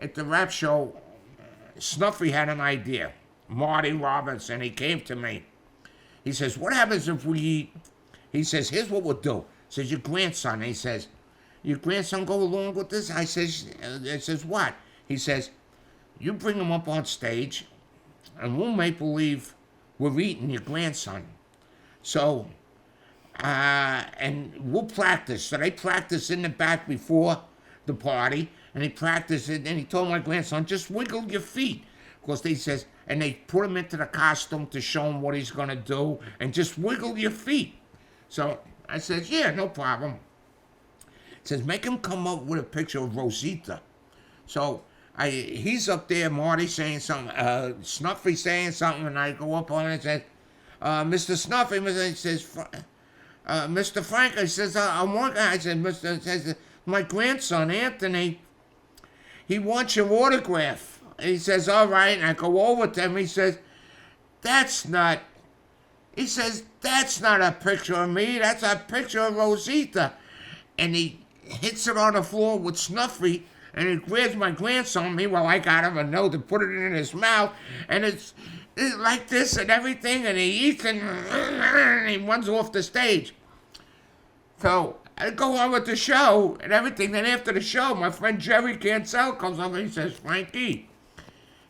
at the rap show, Snuffy had an idea. Marty Robertson, he came to me. He says, what happens if we, he says, here's what we'll do. He says, your grandson, he says, your grandson go along with this? I says, what? He says, you bring him up on stage, and we'll make believe we're eating your grandson. So, and we'll practice. So they practice in the back before the party, and he practiced it, and he told my grandson, just wiggle your feet. Because he says, and they put him into the costume to show him what he's going to do, and just wiggle your feet. So I says, yeah, no problem. He says, make him come up with a picture of Rosita. So he's up there, Marty saying something, Snuffy saying something, and I go up on it and say, Mr. Snuffy, he says, Mr. Frank, I says, I'm working. I said, says, my grandson, Anthony, he wants your autograph. He says, all right, and I go over to him. He says, that's not a picture of me. That's a picture of Rosita. And he hits it on the floor with Snuffy, and he grabs my grandson. Meanwhile, I got him a note to put it in his mouth, and it's like this and everything, and he eats and he runs off the stage. So I go on with the show and everything. Then after the show, my friend Jerry Cancel comes over and he says, Frankie,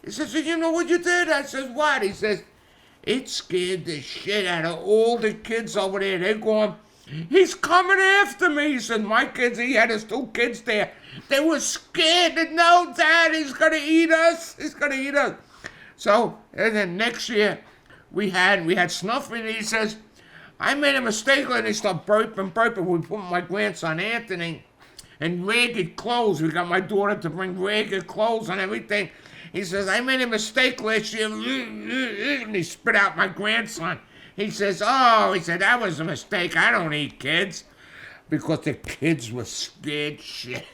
he says, you know what you did? I says, what? He says, it scared the shit out of all the kids over there. They're going, he's coming after me. He said, my kids, he had his 2 kids there. They were scared. No, Dad, he's going to eat us. He's going to eat us. So, and then next year, we had Snuffy, and he says, I made a mistake, and he started burping. We put my grandson, Anthony, in ragged clothes. We got my daughter to bring ragged clothes and everything. He says, I made a mistake last year, and he spit out my grandson. He says, oh, he said, that was a mistake. I don't eat kids. Because the kids were scared shit.